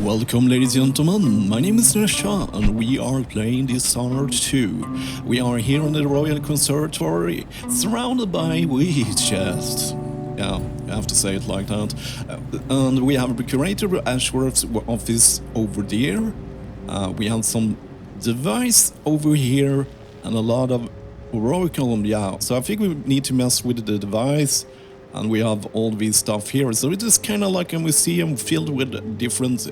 Welcome, ladies and gentlemen, my name is Sunesha and we are playing Dishonored 2. We are here in the Royal Conservatory, surrounded by witches. Yeah, I have to say it like that. And we have the Curator Ashworth's office over there. We have some device over here and a lot of oracle, yeah. So I think we need to mess with the device. And we have all this stuff here, so it is kind of like a museum filled with different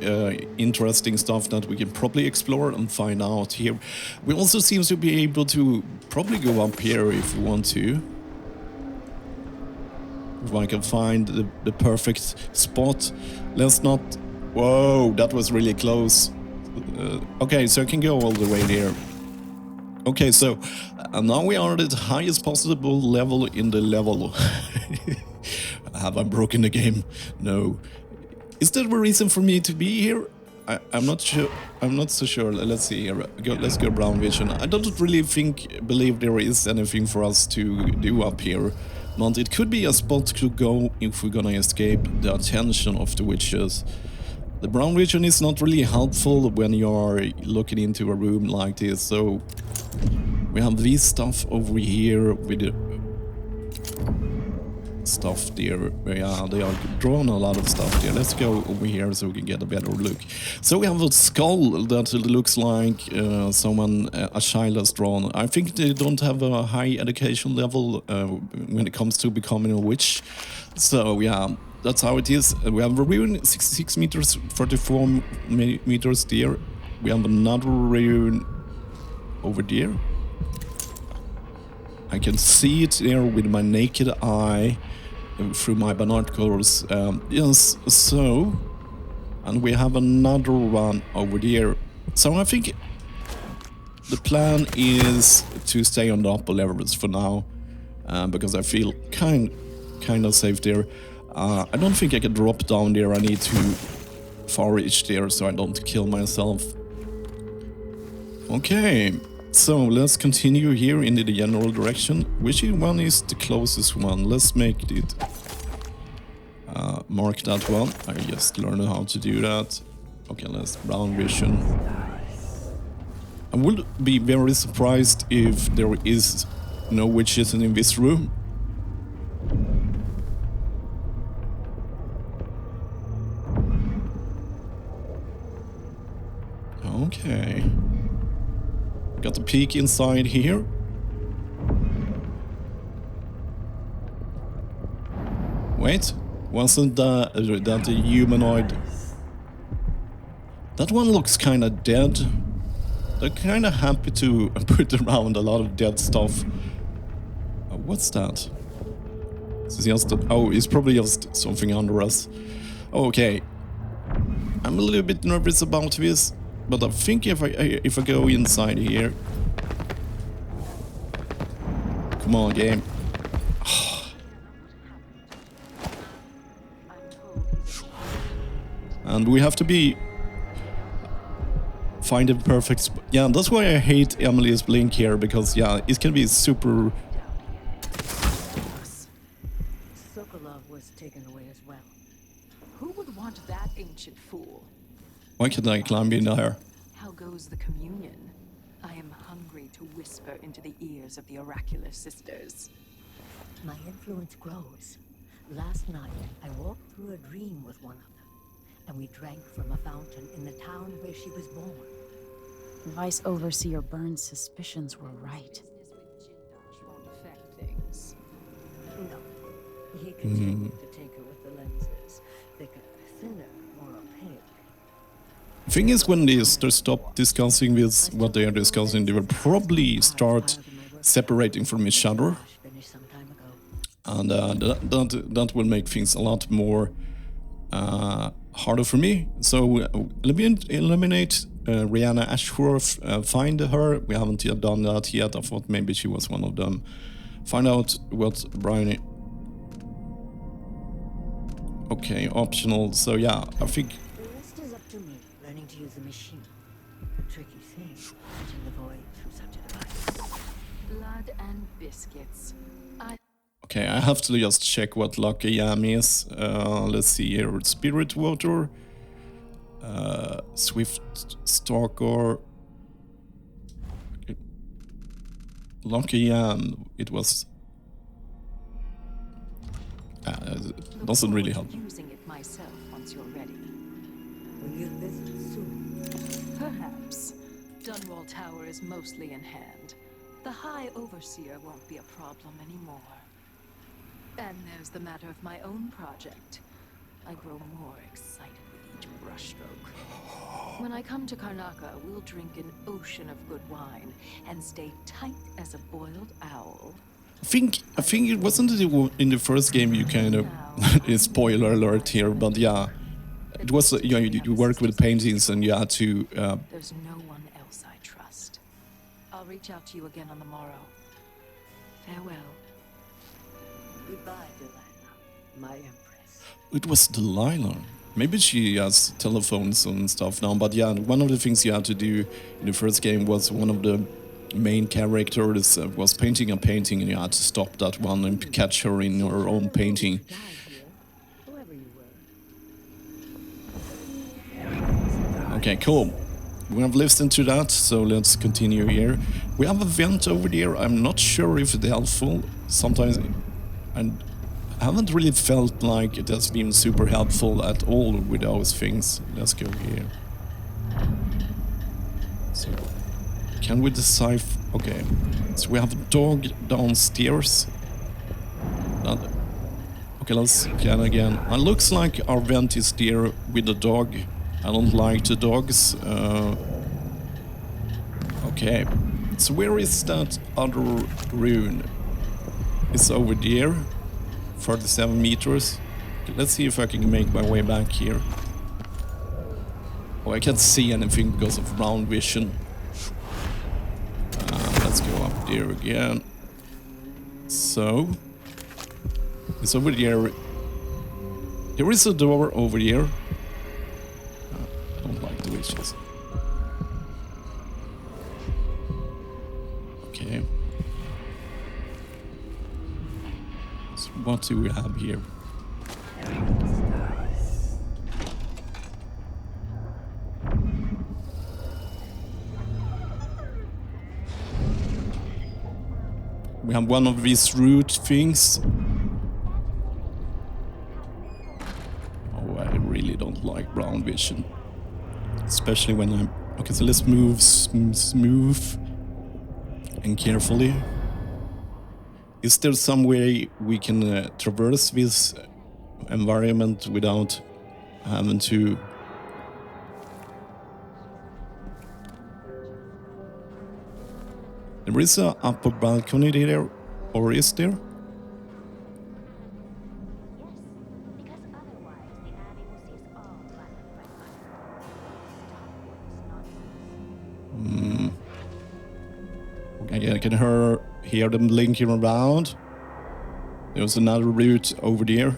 interesting stuff that we can probably explore and find out here. We also seem to be able to probably go up here if we want to. If I can find the perfect spot. Let's not... Whoa, that was really close. Okay, so I can go all the way there. Okay, so now we are at the highest possible level in the level. Have I broken the game? No. Is there a reason for me to be here? I'm not sure. I'm not so sure. Let's see here. Let's go brown vision. I don't really believe there is anything for us to do up here. But it could be a spot to go if we're gonna escape the attention of the witches. The brown vision is not really helpful when you're looking into a room like this, so we have this stuff over here with the stuff there. Yeah, they are drawing a lot of stuff there. Let's go over here so we can get a better look. So we have a skull that looks like a child has drawn. I think they don't have a high education level when it comes to becoming a witch. So yeah, that's how it is. We have a rune 66 meters, 44 meters there. We have another rune over there. I can see it there with my naked eye through my binoculars. Yes, so... And we have another one over there. So I think the plan is to stay on the upper levels for now. Because I feel kind of safe there. I don't think I can drop down there. I need to forage there so I don't kill myself. Okay. So let's continue here in the general direction. Which one is the closest one? Let's make it mark that one. I just learned how to do that. Okay, let's brown vision. I would be very surprised if there is no witches in this room. Okay. Got a peek inside here. Wait, wasn't that a humanoid? That one looks kind of dead. They're kind of happy to put around a lot of dead stuff. What's that? It's just it's probably just something under us. Okay, I'm a little bit nervous about this. But I think if I go inside here... Come on, game. And we have to find a perfect spot. Yeah, that's why I hate Emily's blink here, because yeah, it can be super... Sokolov was taken away as well. Who would want that ancient fool? Why can't I climb in there? How goes the communion? I am hungry to whisper into the ears of the oracular sisters. My influence grows. Last night, I walked through a dream with one of them, and we drank from a fountain in the town where she was born. Vice Overseer Burns' suspicions were right. Won't affect things. No, he continued to take her with the lenses, thicker, thinner, more opaque. Thing is, when they stop discussing this, what they are discussing, they will probably start separating from each other. And that will make things a lot more harder for me. So eliminate Rihanna Ashworth, find her. We haven't yet done that yet. I thought maybe she was one of them. Find out what Brian... Okay, optional. So yeah, I think... To use a machine. A tricky thing, catching the void through such a device. Blood and biscuits. Okay, I have to just check what Lucky Yam is. Let's see here. Spirit water. Swift Stalker. Lucky Ann, it was. Doesn't really help. Using it myself once you're ready. Will you visit soon? Perhaps. Dunwall Tower is mostly in hand. The High Overseer won't be a problem anymore. And there's the matter of my own project. I grow more excited with each brushstroke. When I come to Karnaca, we'll drink an ocean of good wine and stay tight as a boiled owl. I think it wasn't in the first game you kind of spoiler alert here, but yeah, it was you work with paintings and you had to. There's no one else I trust. I'll reach out to you again on the morrow. Farewell. Goodbye, Delilah, my Empress. It was Delilah. Maybe she has telephones and stuff now, but yeah, one of the things you had to do in the first game was one of the main characters was painting a painting and you had to stop that one and catch her in her own painting. Whoever you were. Okay, cool. We have listened to that, so let's continue here. We have a vent over there. I'm not sure if it's helpful. Sometimes I haven't really felt like it has been super helpful at all with those things. Let's go here. So, can we decide? Okay, so we have a dog downstairs. Okay, let's scan again. It looks like our vent is there with the dog. I don't like the dogs. Okay, so where is that other rune? It's over there. 37 meters. Okay, let's see if I can make my way back here. Oh, I can't see anything because of round vision. Let's go up there again. So, it's over there. There is a door over here. I don't like the witches. Okay. So what do we have here? We have one of these root things. Oh, I really don't like brown vision. Especially when I'm... Okay, so let's move smooth and carefully. Is there some way we can traverse this environment without having to... There is an upper balcony there, or is there? I can hear them blinking around. There's another route over there.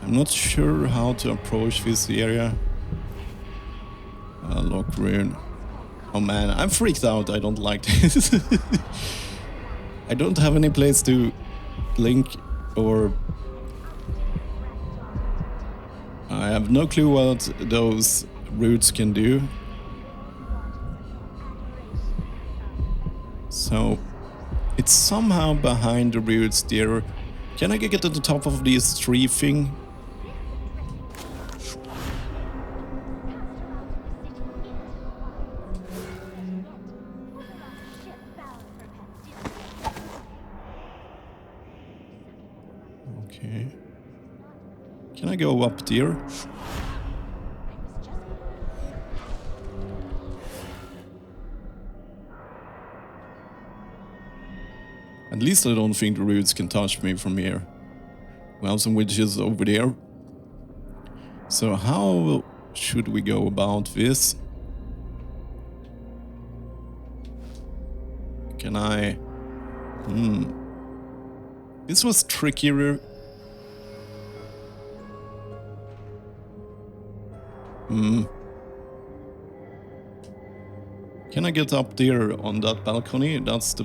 I'm not sure how to approach this area. Lock rune. Oh man, I'm freaked out. I don't like this. I don't have any place to blink or... I have no clue what those routes can do. So, it's somehow behind the routes there. Can I get to the top of this tree thing? Okay. Can I go up there? At least I don't think the roots can touch me from here. We have some witches over there. So how should we go about this? Can I... This was trickier. Can I get up there on that balcony? That's the...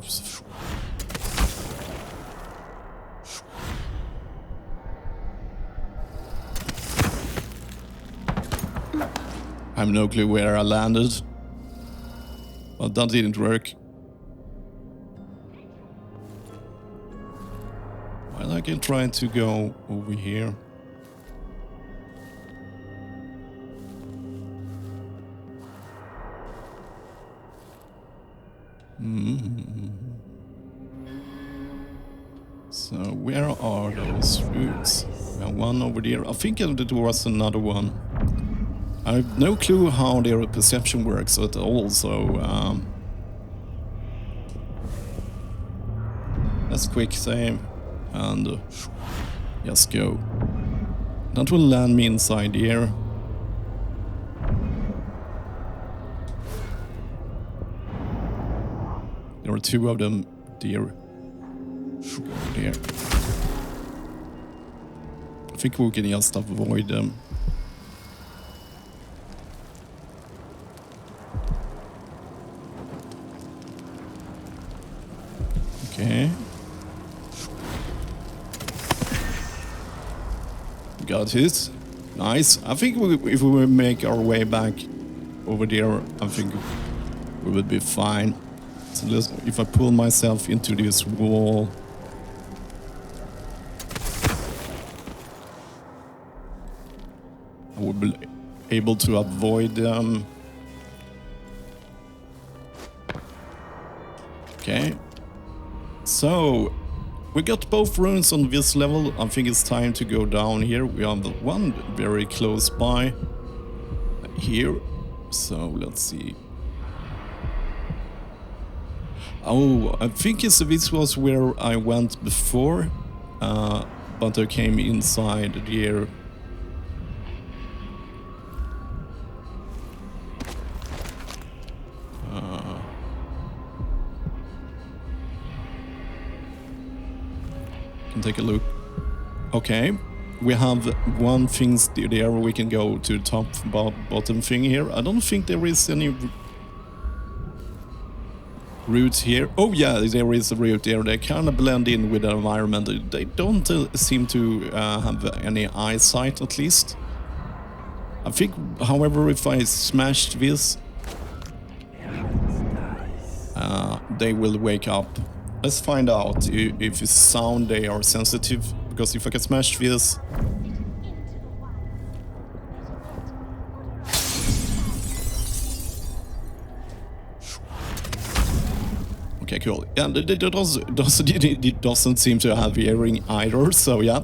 have no clue where I landed. But that didn't work. Well, I can try to go over here. So where are those roots? We have one over there. I think there was another one. I have no clue how their perception works at all, so let's quick save and just go. That will land me inside here. There are two of them there. There. I think we can just avoid them. Okay. Got it. Nice. I think if we make our way back over there, I think we would be fine. So if I pull myself into this wall. I will be able to avoid them. Okay. So, we got both runes on this level. I think it's time to go down here. We have one very close by here. So, let's see. Oh, I think this was where I went before. But I came inside here. Can take a look. Okay, we have one thing there. We can go to the top bottom thing here. I don't think there is any route here. Oh yeah, there is a route there. They kind of blend in with the environment. They don't seem to have any eyesight, at least. I think, however, if I smash this, they will wake up. Let's find out if it's sound they are sensitive, because if I can smash this... Okay, cool. Yeah, it doesn't seem to have hearing either, so yeah.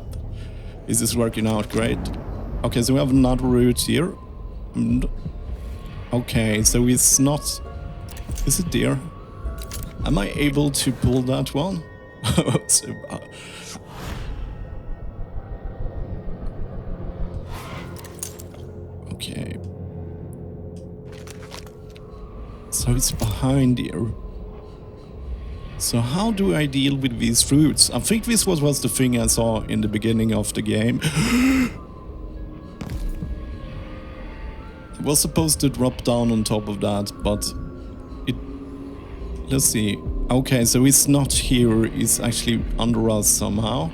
This is working out great. Okay, so we have another route here. Okay, so it's not... Is it there? Am I able to pull that one? Okay. So it's behind here. So how do I deal with these roots? I think this was the thing I saw in the beginning of the game. I was supposed to drop down on top of that, but it... Let's see. Okay, so it's not here, it's actually under us somehow.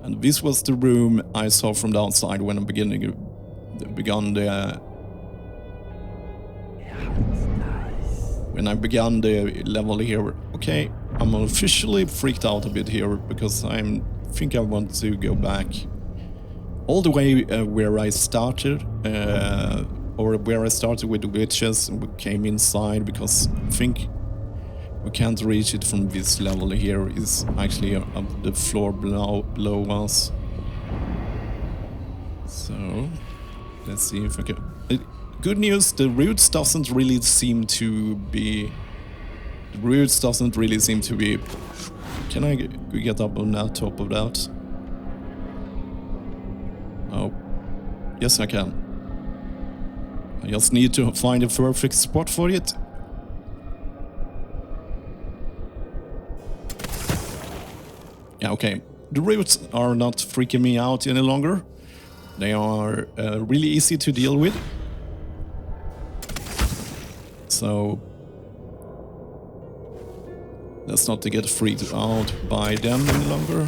And this was the room I saw from the outside when I began the level here. Okay, I'm officially freaked out a bit here because I think I want to go back all the way where I started, or where I started with the witches and we came inside, because I think we can't reach it from this level here. It's actually the floor below us. So let's see if I can... Good news, the roots doesn't really seem to be... Can I get up on that top of that? Oh. Yes, I can. I just need to find a perfect spot for it. Yeah, okay. The roots are not freaking me out any longer. They are really easy to deal with. So let's not get freaked out by them any longer.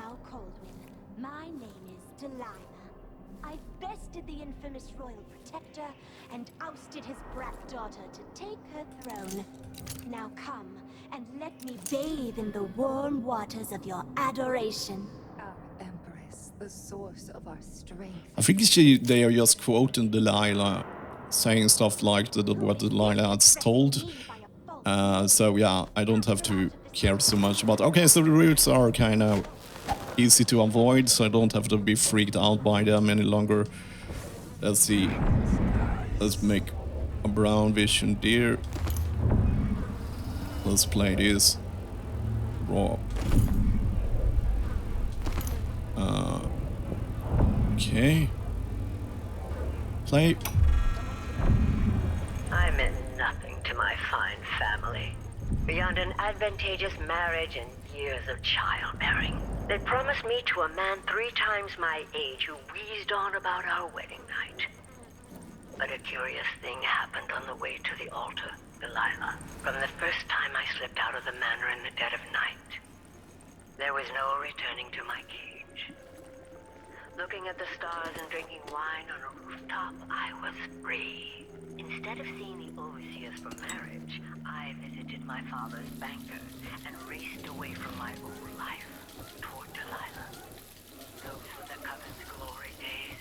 now, Kaldwin. My name is Delilah. I've bested the infamous royal protector and ousted his brat daughter to take her throne. Now come and let me bathe in the warm waters of your adoration. Our Empress, the source of our strength. I think they are just quoting Delilah, saying stuff like what Delilah has told. So yeah, I don't have to care so much about. Okay, so the routes are kind of easy to avoid, so I don't have to be freaked out by them any longer. Let's see. Let's make a brown vision deer. Let's play this raw. Okay. Play. I meant nothing to my fine family, beyond an advantageous marriage and years of childbearing. They promised me to a man 3 times my age who wheezed on about our wedding night. But a curious thing happened on the way to the altar, Delilah. From the first time I slipped out of the manor in the dead of night, there was no returning to my cage. Looking at the stars and drinking wine on a rooftop, I was free. Instead of seeing the overseers for marriage, I visited my father's banker and raced away from my old life toward Delilah. Those were the Coven's glory days.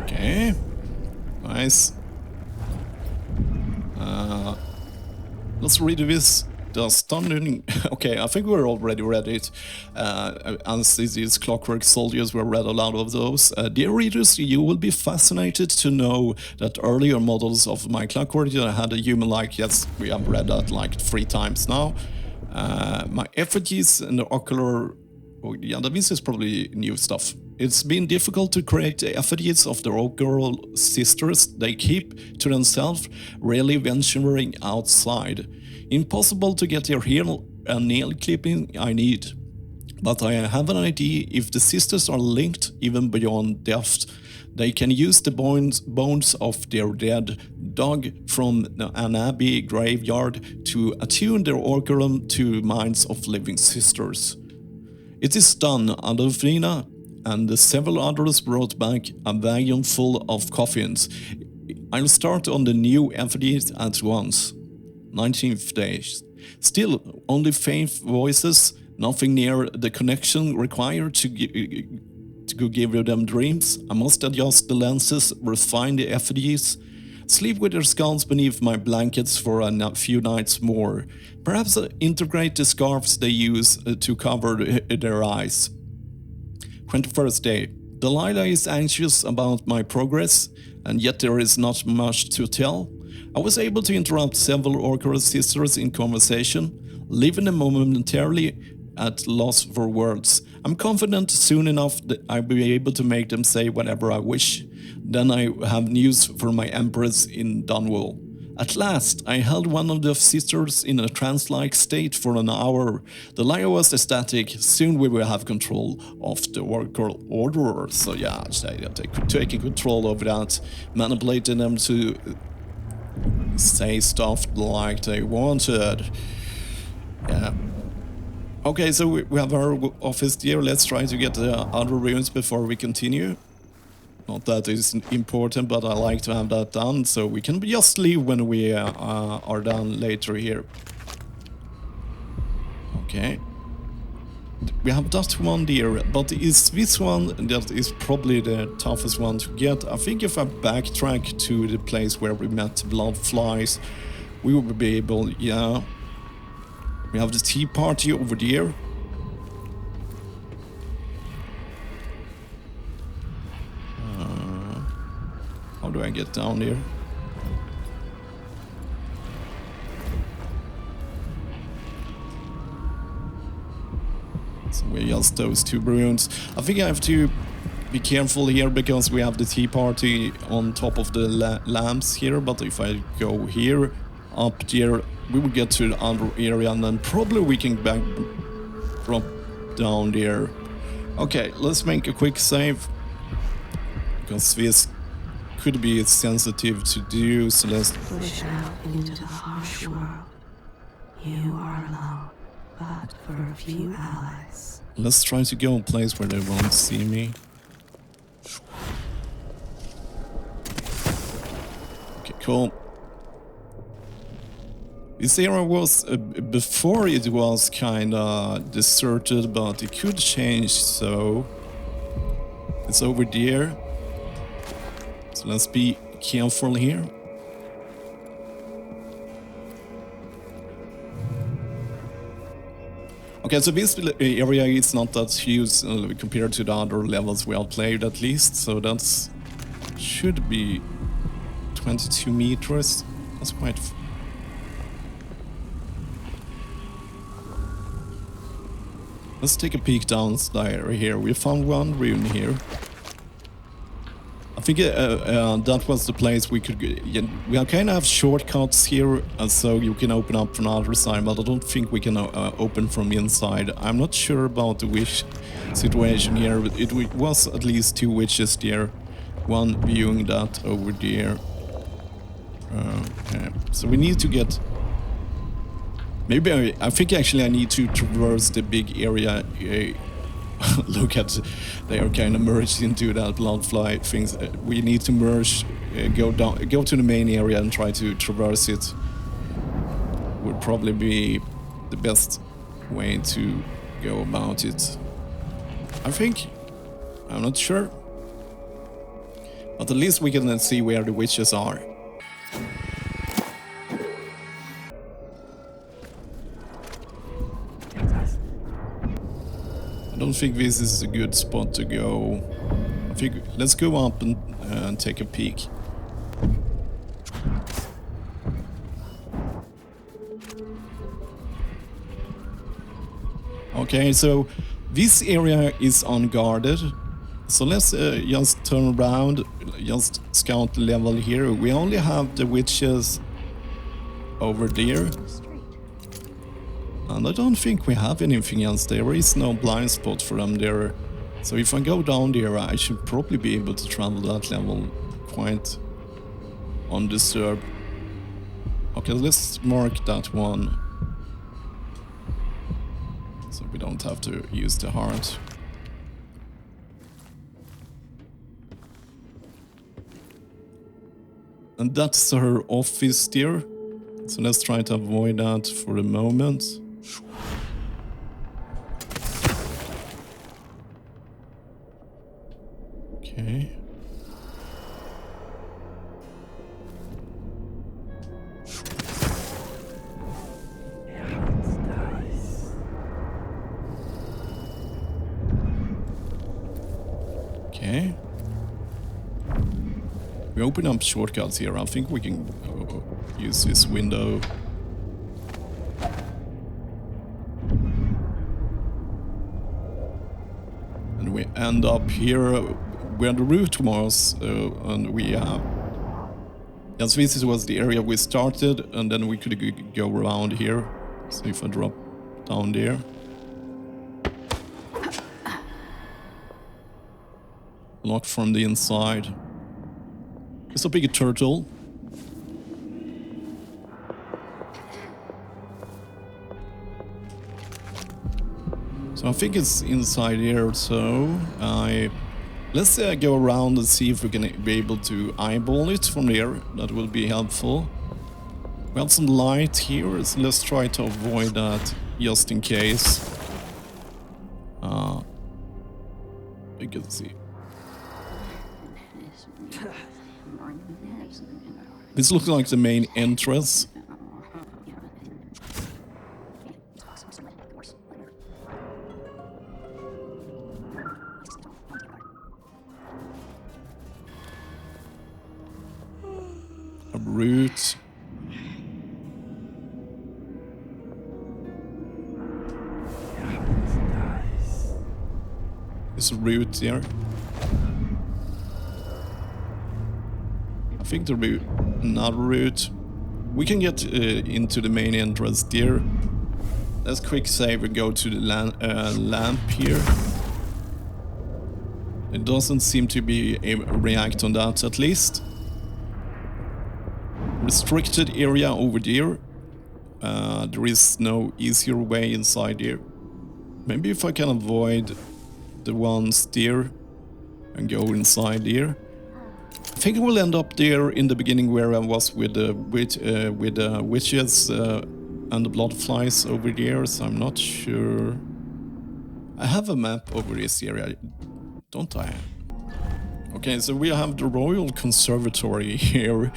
Okay. Nice. Let's read this. The stunning. Okay, I think we're already read it. And these Clockwork Soldiers were read a lot of those. Dear readers, you will be fascinated to know that earlier models of my Clockwork had a human-like. Yes, we have read that like 3 times now. My effigies and the ocular. Oh, yeah, this is probably new stuff. It's been difficult to create the effigies of the girl sisters they keep to themselves, rarely venturing outside. Impossible to get their hair and nail clipping I need. But I have an idea. If the sisters are linked even beyond death, they can use the bones of their dead dog from an abbey graveyard to attune their orculum to minds of living sisters. It is done, Adolfina and the several others brought back a wagon full of coffins. I'll start on the new effigies at once. 19th days. Still, only faint voices, nothing near the connection required to give them dreams. I must adjust the lenses, refine the effigies, sleep with their skulls beneath my blankets for a few nights more. Perhaps integrate the scarves they use to cover their eyes. 21st day. Delilah is anxious about my progress, and yet there is not much to tell. I was able to interrupt several Orcus sisters in conversation, leaving them momentarily at loss for words. I'm confident soon enough that I'll be able to make them say whatever I wish. Then I have news for my Empress in Dunwall. At last, I held one of the sisters in a trance-like state for an hour. The liar was ecstatic. Soon we will have control of the worker order. So yeah, taking control over that, manipulating them to say stuff like they wanted. Yeah. Okay, so we have our office here. Let's try to get the other rooms before we continue. Not that it's important, but I like to have that done, so we can just leave when we are done later here. Okay. We have that one there, but it's this one that is probably the toughest one to get. I think if I backtrack to the place where we met Bloodflies, we will be able, yeah. We have the tea party over there. How do I get down there? So we're just those 2 ruins. I think I have to be careful here because we have the tea party on top of the lamps here. But if I go here, up there, we will get to the other area and then probably we can drop down there. Okay, let's make a quick save because this could be sensitive to do, so let's... Push out into the harsh world. You are alone, but for a few allies. Let's try to go a place where they won't see me. Okay, cool. This area was, before it was kinda deserted, but it could change, so... It's over there. So let's be careful here. Okay, so this area is not that huge compared to the other levels we have played, at least. So that's should be 22 meters. That's quite... Let's take a peek downstairs here. We found one room here. I think that was the place we could... we kind of have shortcuts here, so you can open up from the other side, but I don't think we can open from inside. I'm not sure about the witch situation here, but it was at least 2 witches there. One viewing that over there. Okay. So we need to get... Maybe I think actually I need to traverse the big area. Look at, they are kind of merged into that bloodfly things. We need to merge, go to the main area and try to traverse it. Would probably be the best way to go about it. I think. I'm not sure. But at least we can see where the witches are. I don't think this is a good spot to go. I think let's go up and take a peek. Okay, so this area is unguarded. So let's just turn around, just scout the level here. We only have the witches over there. And I don't think we have anything else. There is no blind spot for them there. So if I go down there, I should probably be able to travel that level quite undisturbed. Okay, let's mark that one. So we don't have to use the heart. And that's her office there. So let's try to avoid that for the moment. Okay. Okay. We open up shortcuts here. I think we can use this window. And we end up here where the route was, and we have... Yes, this was the area we started, and then we could go around here. So if I drop down there... Locked from the inside. It's a big turtle. So I think it's inside here, so let's go around and see if we can be able to eyeball it from there. That will be helpful. We have some light here, so let's try to avoid that just in case. You can see. This looks like the main entrance. A route. There's a route there. I think the route, another route. We can get into the main entrance there. Let's quick save and go to the lamp here. It doesn't seem to be a react on that, at least. restricted area over there. There is no easier way inside here. Maybe if I can avoid the ones there and go inside here. I think I will end up there in the beginning where I was with the witches and the bloodflies over there, so I'm not sure. I have a map over this area, don't I? Okay, so we have the Royal Conservatory here.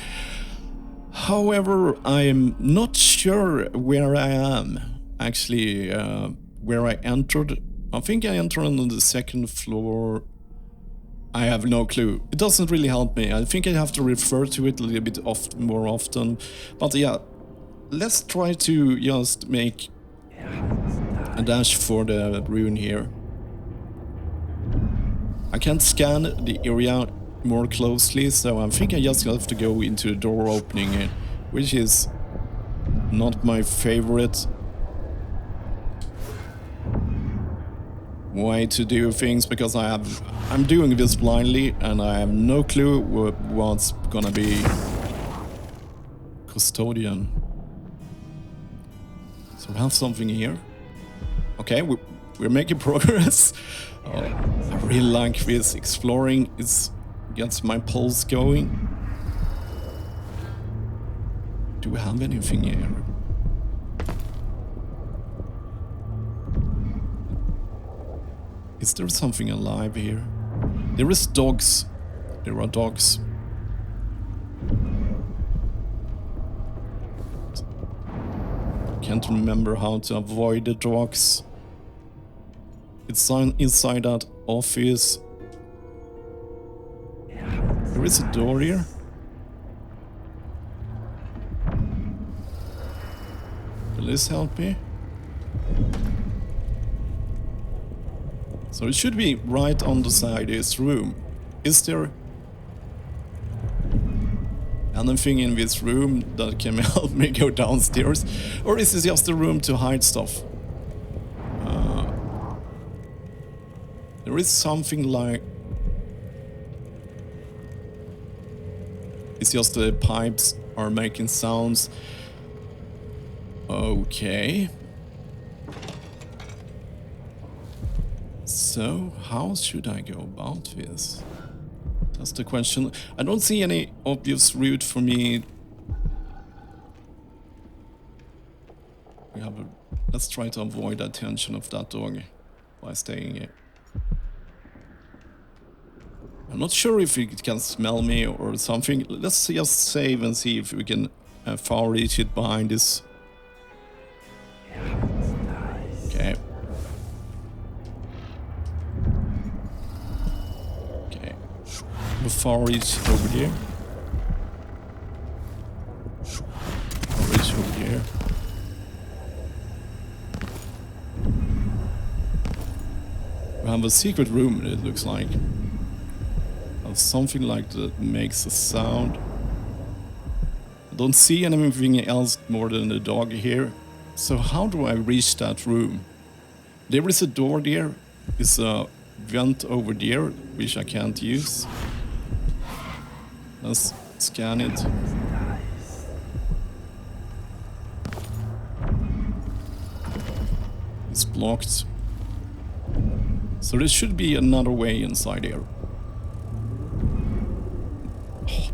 However, I'm not sure where I am, actually, where I entered. I think I entered on the second floor. I have no clue. It doesn't really help me. I think I have to refer to it a little bit more often. But yeah, let's try to just make a dash for the rune here. I can't scan the area more closely, so I think I just have to go into the door opening here, which is not my favorite way to do things, because I'm doing this blindly and I have no clue what's gonna be custodian. So we have something here. Okay, we're making progress. I really like this. Exploring gets my pulse going. Do we have anything here? Is there something alive here? There is dogs. There are dogs. Can't remember how to avoid the dogs. It's inside that office. There is a door here. Will this help me? So it should be right on the side of this room. Is there anything in this room that can help me go downstairs? Or is this just a room to hide stuff? There is something like... It's just the pipes are making sounds. Okay. So, how should I go about this? That's the question. I don't see any obvious route for me. Let's try to avoid the attention of that dog by staying here. I'm not sure if it can smell me or something. Let's just save and see if we can far reach it behind this. Okay. Okay. The far reach over here. Far reach over here. We have a secret room, it looks like. Something like that makes a sound. I don't see anything else more than the dog here. So how do I reach that room? There is a door there. There's a vent over there, which I can't use. Let's scan it. It's blocked. So there should be another way inside here.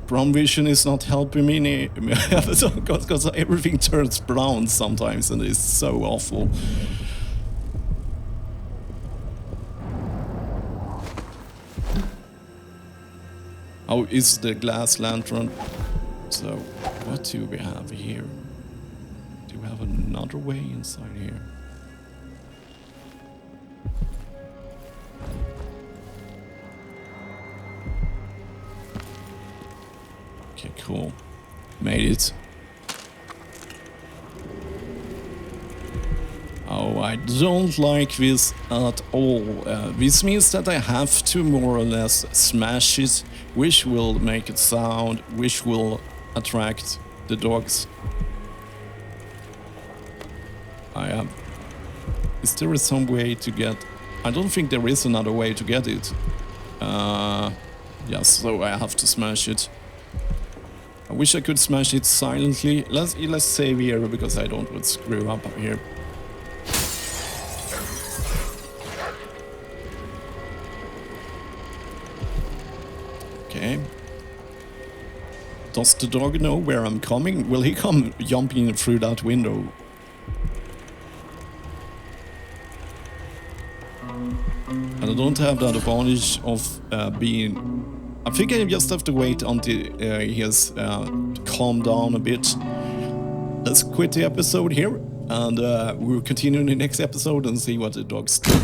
Brown vision is not helping me because everything turns brown sometimes and it's so awful. Oh, it's the glass lantern. So, what do we have here? Do we have another way inside here? Okay, cool. Made it. Oh, I don't like this at all. This means that I have to more or less smash it, which will make it sound, which will attract the dogs. Is there some way to get... I don't think there is another way to get it. Yes, so I have to smash it. I wish I could smash it silently. Let's save here because I don't want to screw up here. Okay. Does the dog know where I'm coming? Will he come jumping through that window? And I don't have that advantage of being... I think I just have to wait until he has calmed down a bit. Let's quit the episode here, and we'll continue in the next episode and see what the dogs do.